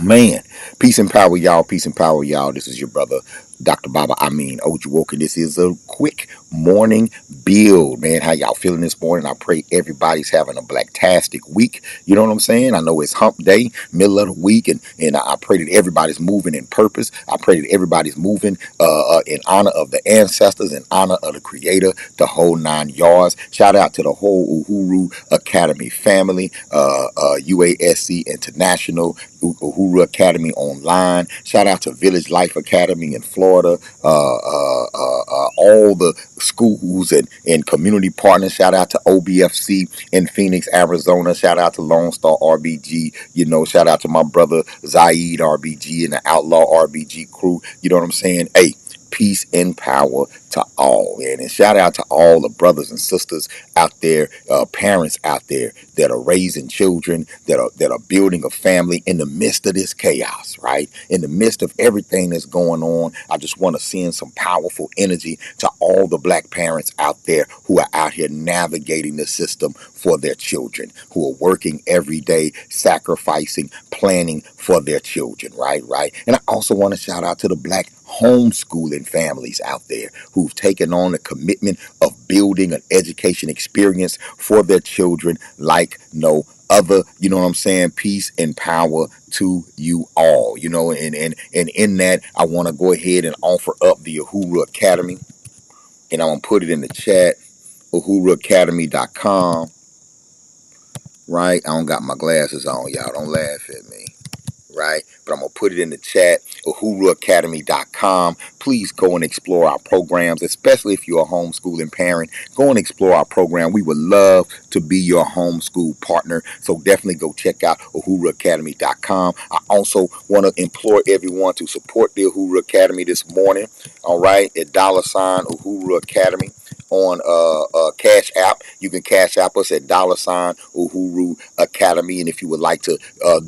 Man, peace and power, y'all. Peace and power, y'all. This is your brother, Dr. Baba Amin Ojuwoke. This is a quick morning build, man. How y'all feeling this morning? I pray everybody's having a blacktastic week. You know what I'm saying? I know it's hump day, middle of the week, and I pray that everybody's moving in purpose. I pray that everybody's moving in honor of the ancestors, in honor of the Creator, the whole 9 yards. Shout out to the whole Uhuru Academy family, UASC International, Uhuru Academy Online. Shout out to Village Life Academy in Florida. All the schools and community partners. Shout out to OBFC in Phoenix, Arizona. Shout out to Lone Star RBG. Shout out to my brother Zaid RBG and the Outlaw RBG crew. You know what I'm saying? Hey, peace and power to all, man. And shout out to all the brothers and sisters out there, parents out there that are raising children, that are building a family in the midst of this chaos, right? In the midst of everything that's going on. I just want to send some powerful energy to all the black parents out there who are out here navigating the system for their children, who are working every day, sacrificing, planning for their children, right? And I also want to shout out to the black homeschooling families out there who've taken on the commitment of building an education experience for their children like no other. You know what I'm saying? Peace and power to you all. And in that, I want to go ahead and offer up the Uhuru Academy, and I'm gonna put it in the chat. uhuruacademy.com. Right? I don't got my glasses on, y'all. Don't laugh at me. Right? But I'm going to put it in the chat, uhuruacademy.com. Please go and explore our programs, especially if you're a homeschooling parent. Go and explore our program. We would love to be your homeschool partner. So definitely go check out uhuruacademy.com. I also want to implore everyone to support the Uhuru Academy this morning. All right? At $ Uhuru Academy on Cash App. You can Cash App us at $ Uhuru Academy. And if you would like to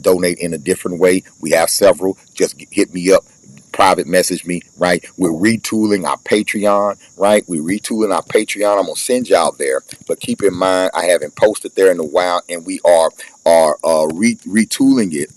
donate in a different way, we have several. Just hit me up, private message me, right? We're retooling our Patreon, right? We're retooling our Patreon. I'm gonna send y'all there, but keep in mind I haven't posted there in a while, and we are retooling it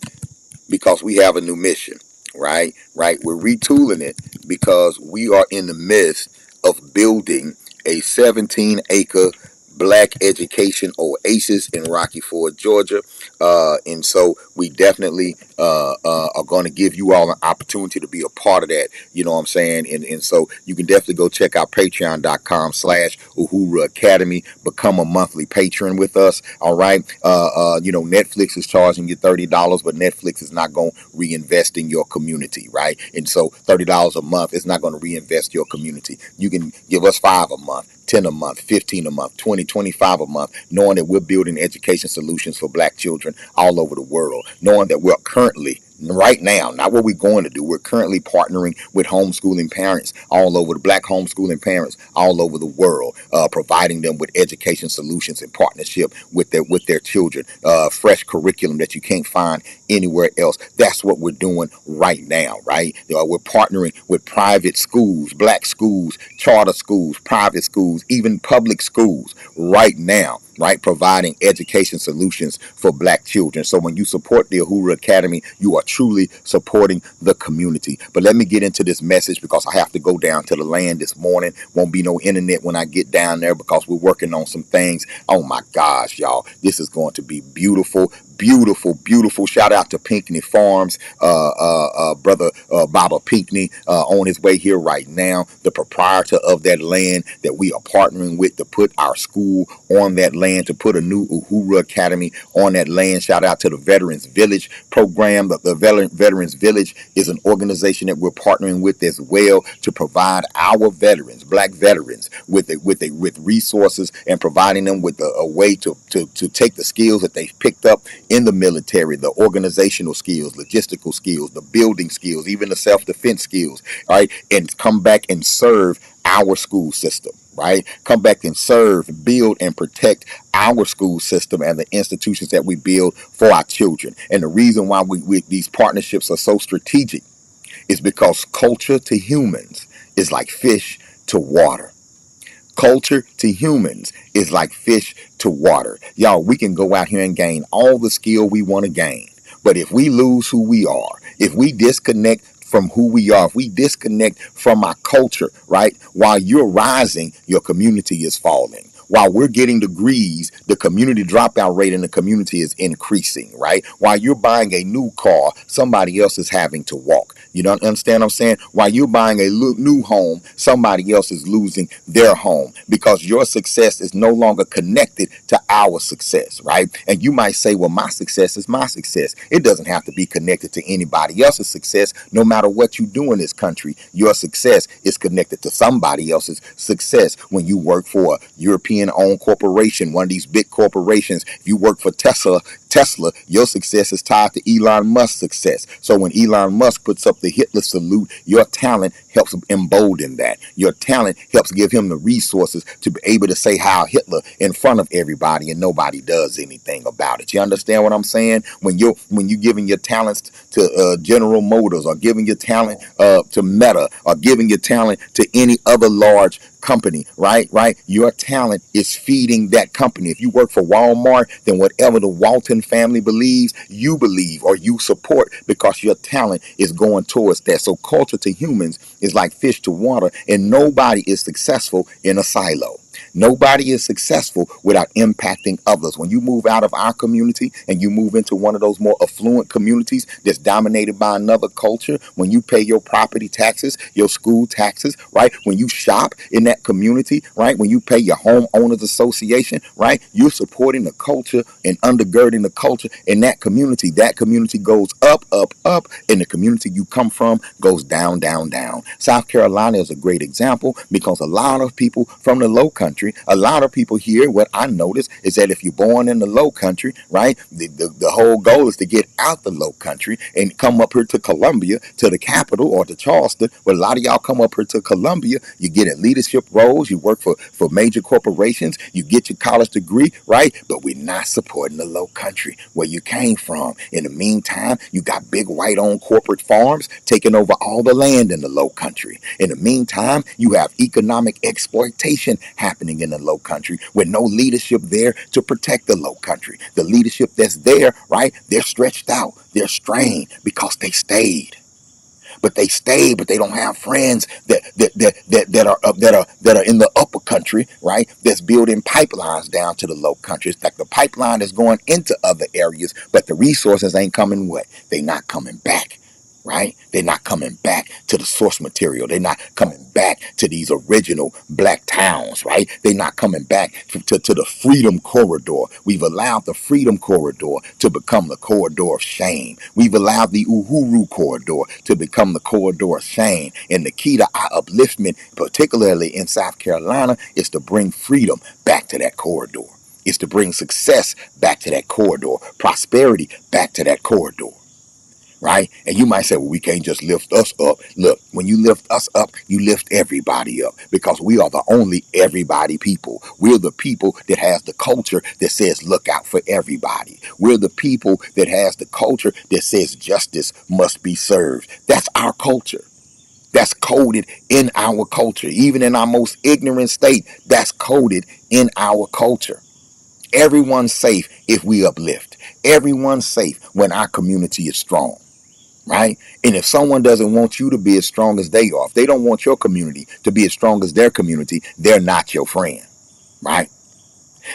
because we have a new mission, right? We're retooling it because we are in the midst of building a 17-acre black education oasis in Rocky Ford, Georgia. And so we definitely are going to give you all an opportunity to be a part of that. You know what I'm saying? And so you can definitely go check out patreon.com/Uhuru Academy. Become a monthly patron with us. All right. Netflix is charging you $30, but Netflix is not going to reinvest in your community, right? And so $30 a month is not going to reinvest your community. You can give us 5 a month, 10 a month, 15 a month, 20, 25 a month, knowing that we're building education solutions for black children all over the world, knowing that we're currently, right now, not what we're going to do, we're currently partnering with homeschooling parents all over, the black homeschooling parents all over the world, providing them with education solutions in partnership with their children, fresh curriculum that you can't find anywhere else. That's what we're doing right now, right? We're partnering with private schools, black schools, charter schools, private schools, even public schools right now, right? Providing education solutions for black children. So when you support the Uhuru Academy, you are truly supporting the community. But let me get into this message because I have to go down to the land this morning. Won't be no internet when I get down there because we're working on some things. Oh my gosh, y'all. This is going to be beautiful. Beautiful. Shout out to Pinckney Farms, brother Baba Pinckney, on his way here right now, the proprietor of that land that we are partnering with to put our school on that land, to put a new Uhuru Academy on that land. Shout out to the Veterans Village program. The Veterans Village is an organization that we're partnering with as well to provide our veterans, black veterans, with resources and providing them with a way to take the skills that they've picked up in the military, the organizational skills, logistical skills, the building skills, even the self-defense skills, right? And come back and serve our school system, right? Come back and serve, build, and protect our school system and the institutions that we build for our children. And the reason why these partnerships are so strategic is because culture to humans is like fish to water. Culture to humans is like fish to water. Y'all, we can go out here and gain all the skill we want to gain. But if we lose who we are, if we disconnect from who we are, if we disconnect from our culture, right? While you're rising, your community is falling. While we're getting degrees, the community dropout rate in the community is increasing, right? While you're buying a new car, somebody else is having to walk. You don't understand what I'm saying? While you're buying a new home, somebody else is losing their home because your success is no longer connected to our success, right? And you might say, well, my success is my success. It doesn't have to be connected to anybody else's success. No matter what you do in this country, your success is connected to somebody else's success. When you work for a European owned corporation, one of these big corporations, if you work for Tesla, your success is tied to Elon Musk's success. So when Elon Musk puts up the Hitler salute, your talent helps embolden that. Your talent helps give him the resources to be able to say Heil Hitler in front of everybody, and nobody does anything about it. You understand what I'm saying? When you're giving your talents to General Motors, or giving your talent to Meta, or giving your talent to any other large company, right? Your talent is feeding that company. If you work for Walmart, then whatever the Walton family believes, you believe or you support, because your talent is going towards that. So culture to humans is like fish to water, and nobody is successful in a silo. Nobody is successful without impacting others. When you move out of our community and you move into one of those more affluent communities that's dominated by another culture, when you pay your property taxes, your school taxes, right? When you shop in that community, right? When you pay your homeowners association, right? You're supporting the culture and undergirding the culture in that community. That community goes up, up, up, and the community you come from goes down, down, down. South Carolina is a great example because a lot of people from the low country, a lot of people here, what I notice is that if you're born in the low country, right, the whole goal is to get out the low country and come up here to Columbia, to the capital, or to Charleston. But a lot of y'all come up here to Columbia, you get in leadership roles, you work for major corporations, you get your college degree, right? But we're not supporting the low country where you came from. In the meantime, you got big white-owned corporate farms taking over all the land in the low country. In the meantime, you have economic exploitation happening in the low country with no leadership there to protect the low country. The leadership that's there, right, they're stretched out, they're strained because they stayed. But they stay, but they don't have friends that are in the upper country, right? That's building pipelines down to the low country. It's like the pipeline is going into other areas, but the resources ain't coming what? They not coming back. Right? They're not coming back to the source material. They're not coming back to these original black towns, right? They're not coming back to the freedom corridor. We've allowed the freedom corridor to become the corridor of shame. We've allowed the Uhuru corridor to become the corridor of shame. And the key to our upliftment, particularly in South Carolina, is to bring freedom back to that corridor. It's to bring success back to that corridor, prosperity back to that corridor. Right? And you might say, well, we can't just lift us up. Look, when you lift us up, you lift everybody up, because we are the only everybody people. We're the people that has the culture that says look out for everybody. We're the people that has the culture that says justice must be served. That's our culture. That's coded in our culture. Even in our most ignorant state, that's coded in our culture. Everyone's safe if we uplift. Everyone's safe when our community is strong. Right? And if someone doesn't want you to be as strong as they are, if they don't want your community to be as strong as their community, they're not your friend. Right?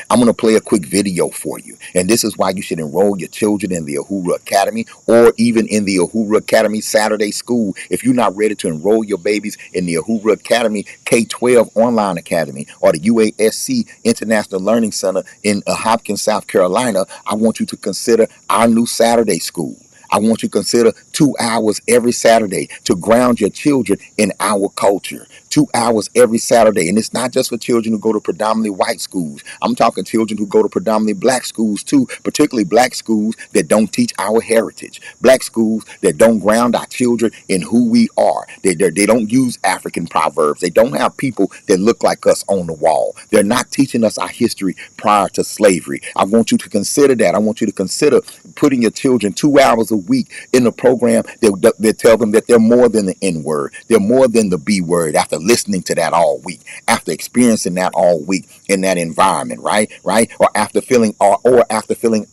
I'm going to play a quick video for you. And this is why you should enroll your children in the Uhuru Academy, or even in the Uhuru Academy Saturday School. If you're not ready to enroll your babies in the Uhuru Academy K-12 Online Academy, or the UASC International Learning Center in Hopkins, South Carolina, I want you to consider our new Saturday School. I want you to consider 2 hours every Saturday to ground your children in our culture. 2 hours every Saturday. And it's not just for children who go to predominantly white schools. I'm talking children who go to predominantly black schools too, particularly black schools that don't teach our heritage. Black schools that don't ground our children in who we are. They don't use African proverbs. They don't have people that look like us on the wall. They're not teaching us our history prior to slavery. I want you to consider that. I want you to consider putting your children 2 hours a week in the program program, they'll tell them that they're more than the N word. They're more than the B word after listening to that all week, after experiencing that all week in that environment, right? Right? Or after feeling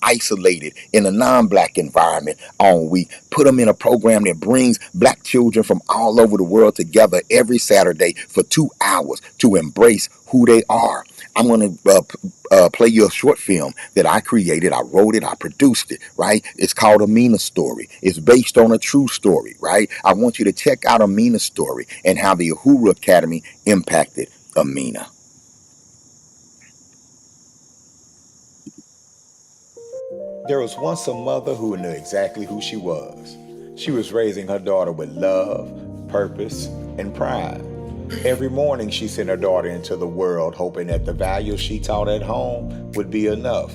isolated in a non-black environment all week. Put them in a program that brings black children from all over the world together every Saturday for 2 hours to embrace who they are. I'm going to play you a short film that I created. I wrote it. I produced it, right? It's called Amina's Story. It's based on a true story, right? I want you to check out Amina's story and how the Uhuru Academy impacted Amina. There was once a mother who knew exactly who she was. She was raising her daughter with love, purpose, and pride. Every morning she sent her daughter into the world hoping that the values she taught at home would be enough.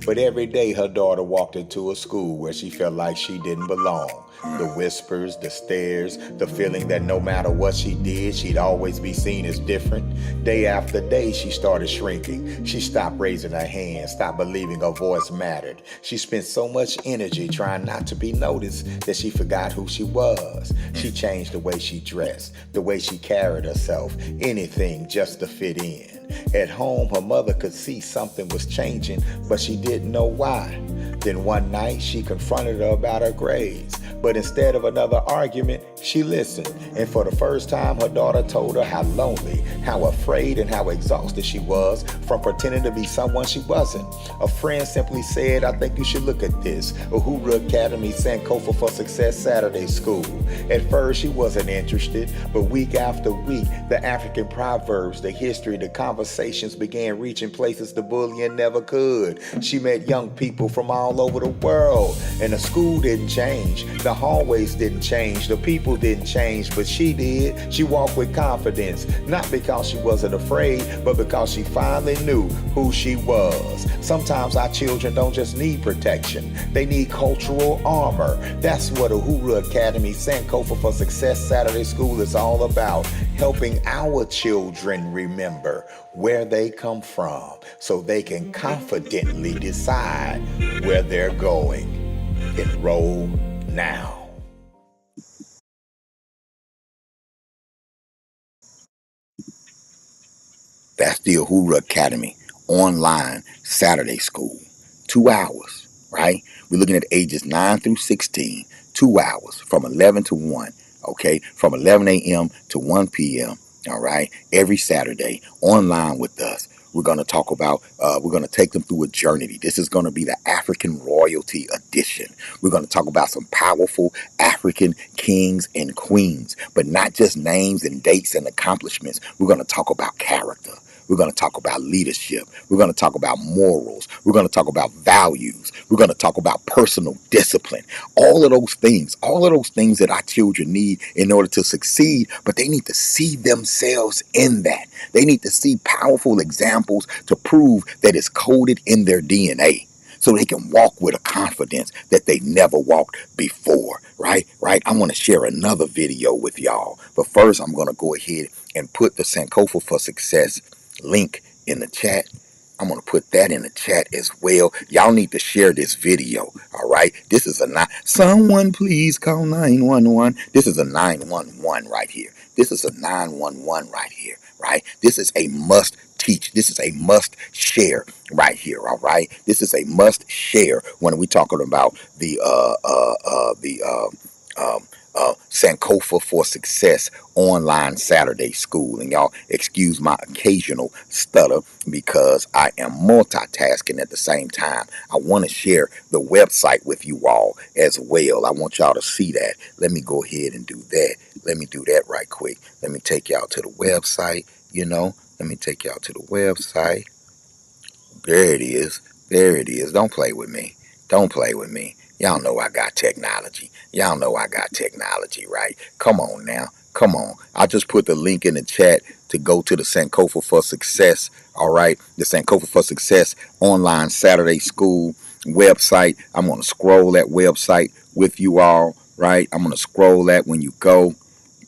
But every day her daughter walked into a school where she felt like she didn't belong. The whispers, the stares, the feeling that no matter what she did, she'd always be seen as different. Day after day, she started shrinking. She stopped raising her hand, stopped believing her voice mattered. She spent so much energy trying not to be noticed that she forgot who she was. She changed the way she dressed, the way she carried herself, anything just to fit in. At home, her mother could see something was changing, but she didn't know why. Then one night, she confronted her about her grades. But instead of another argument, she listened. And for the first time, her daughter told her how lonely, how afraid, and how exhausted she was from pretending to be someone she wasn't. A friend simply said, "I think you should look at this. Uhuru Academy Sankofa for Success Saturday School." At first, she wasn't interested, but week after week, the African proverbs, the history, the conversations began reaching places the bullying never could. She met young people from all over the world, and the school didn't change. The hallways didn't change, the people didn't change, but she did. She walked with confidence, not because she wasn't afraid, but because she finally knew who she was. Sometimes our children don't just need protection, they need cultural armor. That's what Uhuru Academy Sankofa for Success Saturday School is all about, helping our children remember where they come from so they can confidently decide where they're going. Enroll now. That's the Uhuru Academy online Saturday school. 2 hours, right? We're looking at ages 9 through 16, 2 hours from 11 to 1, okay? From 11 a.m. to 1 p.m., all right? Every Saturday online with us. We're going to talk about, we're going to take them through a journey. This is going to be the African Royalty Edition. We're going to talk about some powerful African kings and queens, but not just names and dates and accomplishments. We're going to talk about character. We're going to talk about leadership. We're going to talk about morals. We're going to talk about values. We're going to talk about personal discipline. All of those things that our children need in order to succeed, but they need to see themselves in that. They need to see powerful examples to prove that it's coded in their DNA, so they can walk with a confidence that they never walked before, right? I want to share another video with y'all. But first, I'm going to go ahead and put the Sankofa for Success link in the chat. I'm going to put that in the chat as well. Y'all need to share this video, all right? This is someone please call 911. This is a 911 right here. This is a 911 right here, right? This is a must teach. This is a must share right here, all right? This is a must share when we talking about the Sankofa for Success online Saturday school. And y'all excuse my occasional stutter because I am multitasking at the same time. I want to share the website with you all as well. I want y'all to see that. Let me go ahead and do that. Let me do that right quick. Let me take y'all to the website, Let me take y'all to the website. There it is. There it is. Don't play with me. Don't play with me. Y'all know I got technology. Y'all know I got technology, right? Come on now. Come on. I just put the link in the chat to go to the Sankofa for Success, all right? The Sankofa for Success online Saturday school website. I'm going to scroll that website with you all, right? I'm going to scroll that when you go.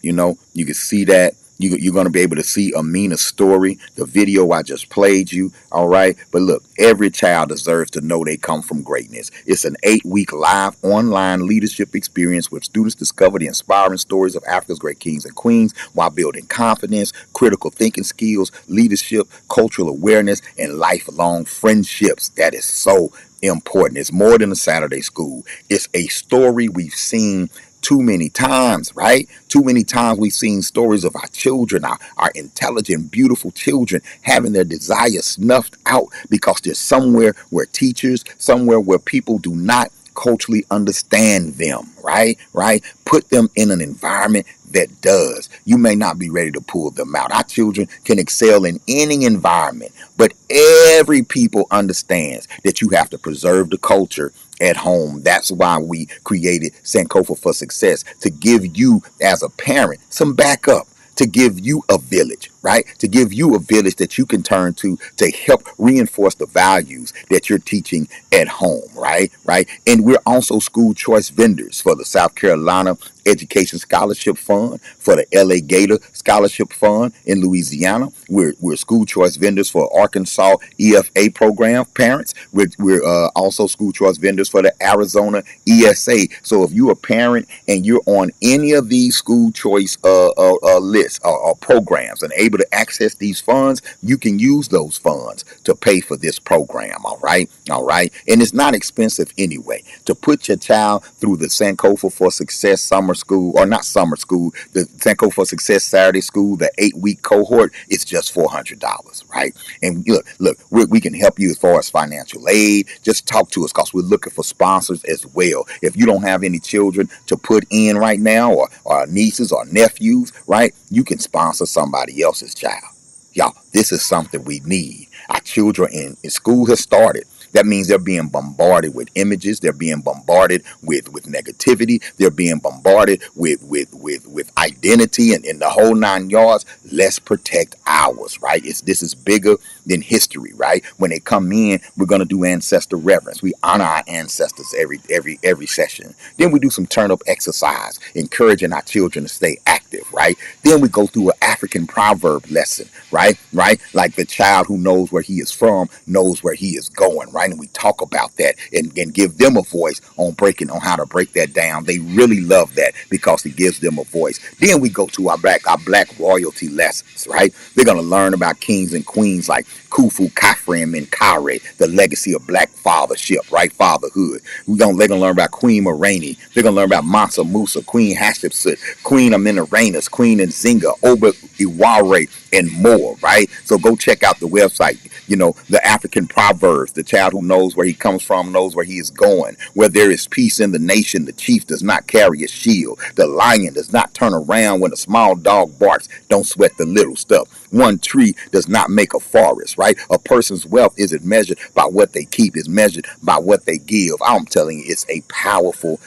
You can see that. You're going to be able to see Amina's story, the video I just played you. All right. But look, every child deserves to know they come from greatness. It's an 8-week live online leadership experience where students discover the inspiring stories of Africa's great kings and queens while building confidence, critical thinking skills, leadership, cultural awareness, and lifelong friendships. That is so important. It's more than a Saturday school. It's a story we've seen too many times, right? Too many times we've seen stories of our children, our intelligent, beautiful children having their desires snuffed out because they're somewhere where teachers, somewhere where people do not culturally understand them, right? Right? Put them in an environment that does. You may not be ready to pull them out. Our children can excel in any environment, but every people understands that you have to preserve the culture at home. That's why we created Sankofa for Success, to give you as a parent some backup, to give you a village, right? To give you a village that you can turn to help reinforce the values that you're teaching at home, right? Right. And we're also school choice vendors for the South Carolina Education Scholarship Fund, for the LA Gator Scholarship Fund in Louisiana. We're school choice vendors for Arkansas EFA program parents. We're also school choice vendors for the Arizona ESA. So if you're a parent and you're on any of these school choice lists or programs and able to access these funds, you can use those funds to pay for this program. All right. All right. And it's not expensive anyway. To put your child through the Sankofa for Success summer school, or not summer school, the Sankofa for Success Saturday school, the 8-week cohort, it's just $400, right? And look, we can help you as far as financial aid. Just talk to us because we're looking for sponsors as well. If you don't have any children to put in right now, or nieces or nephews, right, you can sponsor somebody else's child. Y'all, this is something we need. Our children in school has started. That means they're being bombarded with images. They're being bombarded with negativity. They're being bombarded with identity and the whole 9 yards. Let's protect ours, right? This is bigger than history, right? When they come in, we're gonna do ancestor reverence. We honor our ancestors every session. Then we do some turn up exercise, encouraging our children to stay active, right? Then we go through an African proverb lesson, right? Right? Like the child who knows where he is from knows where he is going, right? And we talk about that and give them a voice on how to break that down. They really love that because it gives them a voice. Then we go to our black royalty lessons, right? They're gonna learn about kings and queens like Khufu, Khafre, and Kare, the legacy of black fathership, right? Fatherhood. They're gonna learn about Queen Marani. They're gonna learn about Mansa Musa, Queen Hatshepsut, Queen Amenorhanes, Queen Nzinga, Oba Iware, and more, right? So go check out the website. The African proverbs: the child who knows where he comes from knows where he is going. Where there is peace in the nation, the chief does not carry a shield. The lion does not turn around when a small dog barks. Don't sweat the little stuff. One tree does not make a forest, right? A person's wealth isn't measured by what they keep, it's measured by what they give. I'm telling you, it's a powerful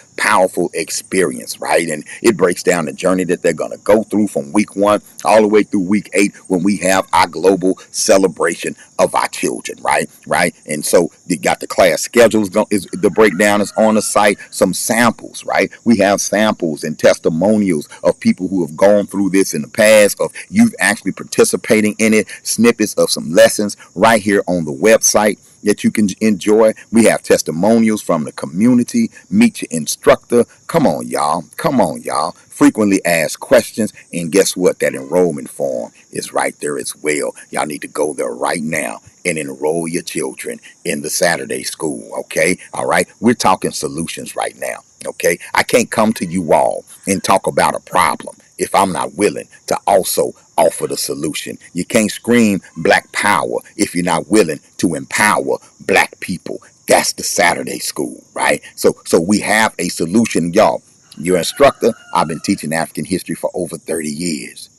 experience, right? And it breaks down the journey that they're going to go through from week 1 all the way through week 8 when we have our global celebration of our children, right? Right. And so you got the class schedules. The breakdown is on the site. Some samples, right? We have samples and testimonials of people who have gone through this in the past, of you've actually participating in it, snippets of some lessons right here on the website that you can enjoy. We have testimonials from the community. Meet your instructor. Come on, y'all. Come on, y'all. Frequently asked questions. And guess what? That enrollment form is right there as well. Y'all need to go there right now and enroll your children in the Saturday school. Okay. All right. We're talking solutions right now. Okay. I can't come to you all and talk about a problem if I'm not willing to also offer the solution. You can't scream black power if you're not willing to empower black people. That's the Saturday school, right? So we have a solution, y'all. Your instructor, I've been teaching African history for over 30 years.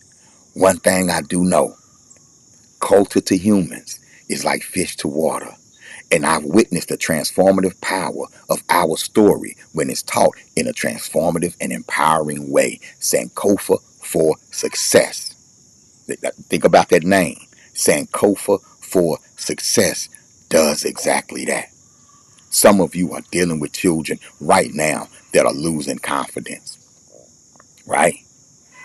One thing I do know: culture to humans is like fish to water. And I've witnessed the transformative power of our story when it's taught in a transformative and empowering way. Sankofa for Success. Think about that name. Sankofa for Success does exactly that. Some of you are dealing with children right now that are losing confidence, right?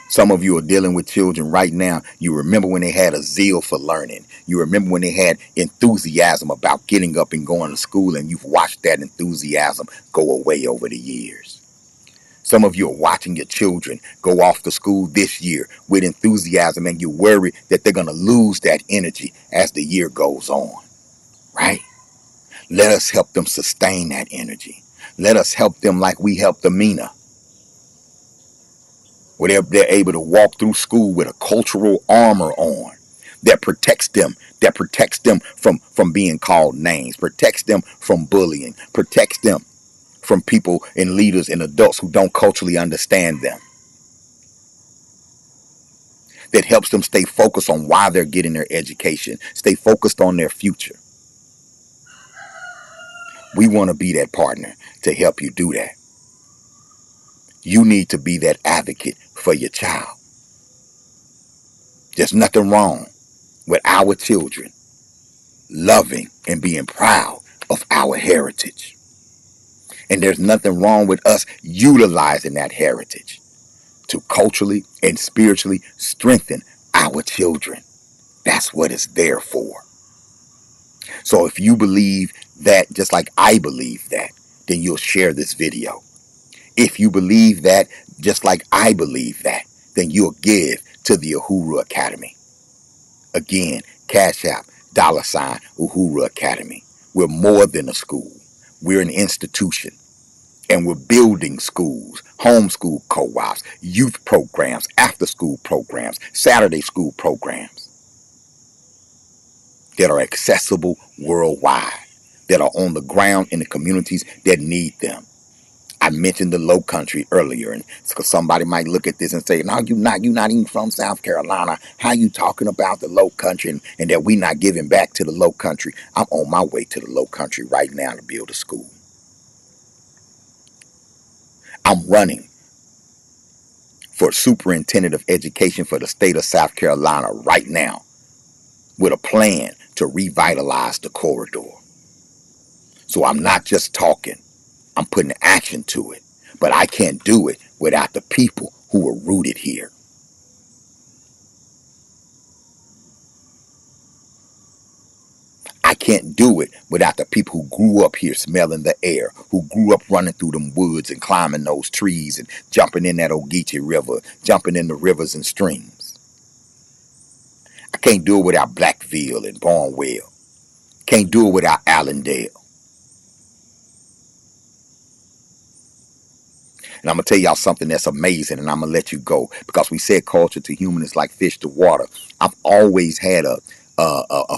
Some of you are dealing with children right now. You remember when they had a zeal for learning. You remember when they had enthusiasm about getting up and going to school, and you've watched that enthusiasm go away over the years. Some of you are watching your children go off to school this year with enthusiasm, and you're worried that they're going to lose that energy as the year goes on, right? Let us help them sustain that energy. Let us help them like we helped Amina, where they're able to walk through school with a cultural armor on that protects them from being called names, protects them from bullying, protects them from people and leaders and adults who don't culturally understand them, that helps them stay focused on why they're getting their education, stay focused on their future. We want to be that partner to help you do that. You need to be that advocate for your child. There's nothing wrong with our children loving and being proud of our heritage. And there's nothing wrong with us utilizing that heritage to culturally and spiritually strengthen our children. That's what it's there for. So if you believe that just like I believe that, then you'll share this video. If you believe that just like I believe that, then you'll give to the Uhuru Academy. Again, Cash App, $ Uhuru Academy. We're more than a school. We're an institution. And we're building schools, homeschool co-ops, youth programs, after-school programs, Saturday school programs that are accessible worldwide, that are on the ground in the communities that need them. I mentioned the Low Country earlier, and because somebody might look at this and say, "No, you're not even from South Carolina. How you talking about the Low Country and that we not giving back to the Low Country?" I'm on my way to the Low Country right now to build a school. I'm running for superintendent of education for the state of South Carolina right now with a plan to revitalize the corridor. So I'm not just talking, I'm putting action to it. But I can't do it without the people who are rooted here. I can't do it without the people who grew up here smelling the air, who grew up running through them woods and climbing those trees and jumping in that Ogeechee River, jumping in the rivers and streams. I can't do it without Blackville and Barnwell. Can't do it without Allendale. And I'm going to tell y'all something that's amazing, and I'm going to let you go. Because we said culture to human is like fish to water. I've always had a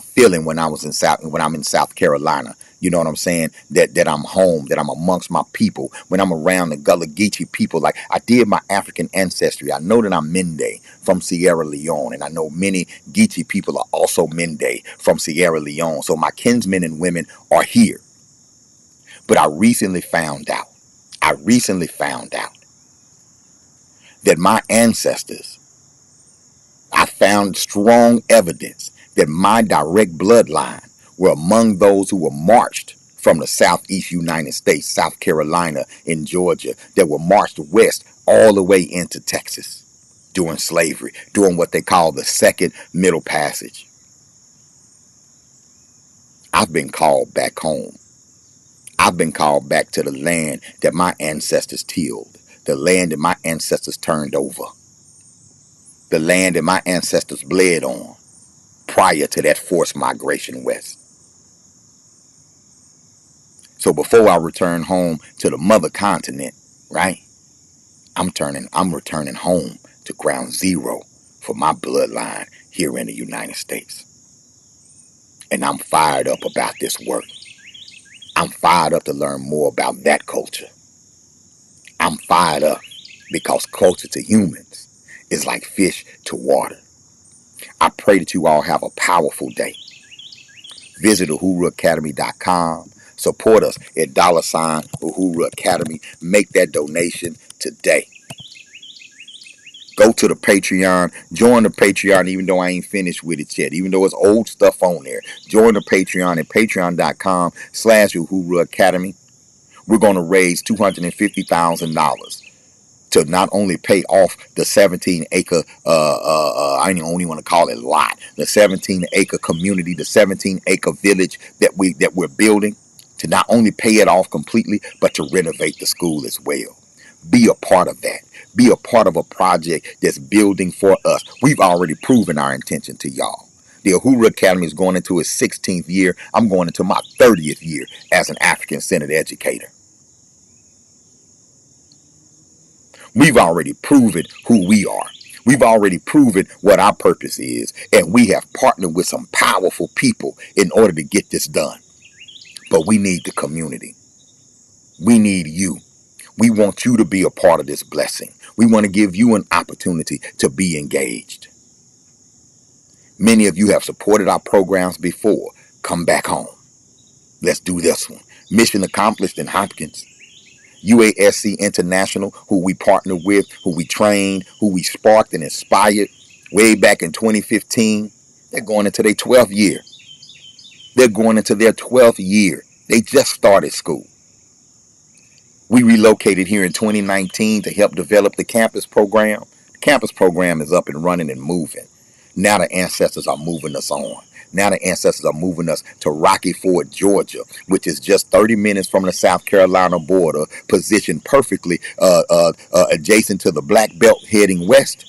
feeling when I'm in South Carolina. You know what I'm saying? That I'm home, that I'm amongst my people. When I'm around the Gullah Geechee people, like I did my African ancestry. I know that I'm Mende from Sierra Leone, and I know many Geechee people are also Mende from Sierra Leone. So my kinsmen and women are here. But I recently found out that my ancestors, I found strong evidence that my direct bloodline were among those who were marched from the southeast United States, South Carolina and Georgia, that were marched west all the way into Texas during slavery, during what they call the Second Middle Passage. I've been called back home. I've been called back to the land that my ancestors tilled, the land that my ancestors turned over, the land that my ancestors bled on prior to that forced migration west. So before I return home to the mother continent, right, I'm returning home to ground zero for my bloodline here in the United States. And I'm fired up about this work. I'm fired up to learn more about that culture. I'm fired up because culture to humans is like fish to water. I pray that you all have a powerful day. Visit uhuruacademy.com. Support us at $ Uhuru Academy. Make that donation today. Go to the Patreon. Join the Patreon, even though I ain't finished with it yet. Even though it's old stuff on there. Join the Patreon at patreon.com/Uhuru Academy. We're going to raise $250,000 to not only pay off the 17-acre, I don't even want to call it lot, the 17-acre community, the 17-acre village that we're building, to not only pay it off completely, but to renovate the school as well. Be a part of that. Be a part of a project that's building for us. We've already proven our intention to y'all. The Uhuru Academy is going into its 16th year. I'm going into my 30th year as an African-centered educator. We've already proven who we are. We've already proven what our purpose is, and we have partnered with some powerful people in order to get this done. But we need the community. We need you. We want you to be a part of this blessing. We want to give you an opportunity to be engaged. Many of you have supported our programs before. Come back home. Let's do this one. Mission accomplished in Hopkins. UASC International, who we partnered with, who we trained, who we sparked and inspired way back in 2015. They're going into their 12th year. They're going into their 12th year. They just started school. We relocated here in 2019 to help develop the campus program. The campus program is up and running and moving. Now the ancestors are moving us on. Now the ancestors are moving us to Rocky Ford, Georgia, which is just 30 minutes from the South Carolina border, positioned perfectly adjacent to the Black Belt heading west,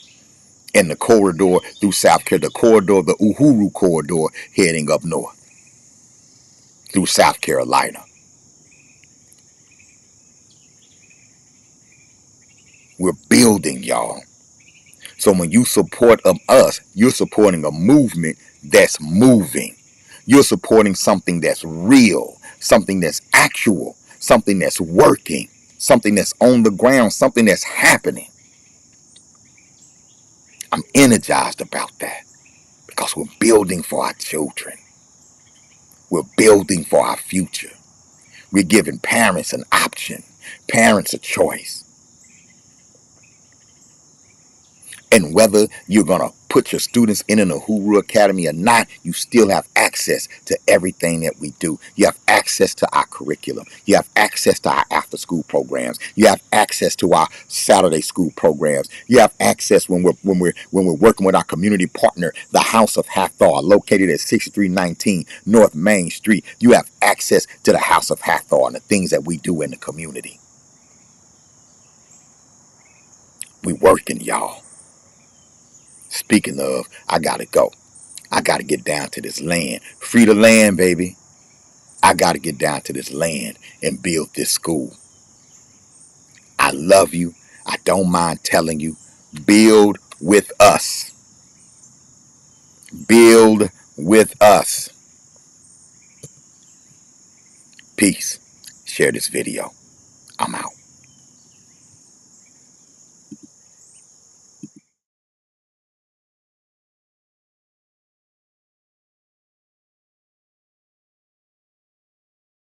and the corridor through South Carolina, the Uhuru corridor heading up north through South Carolina. We're building, y'all. So when you support us, you're supporting a movement that's moving. You're supporting something that's real, something that's actual, something that's working, something that's on the ground, something that's happening. I'm energized about that because we're building for our children. We're building for our future. We're giving parents an option, parents a choice. And whether you're going to put your students in an Uhuru Academy or not, you still have access to everything that we do. You have access to our curriculum. You have access to our after-school programs. You have access to our Saturday school programs. You have access when we're working with our community partner, the House of Hathor, located at 6319 North Main Street. You have access to the House of Hathor and the things that we do in the community. We working, y'all. Speaking of, I gotta go. I gotta get down to this land. Free the land, baby. I gotta get down to this land and build this school. I love you. I don't mind telling you. Build with us. Build with us. Peace. Share this video.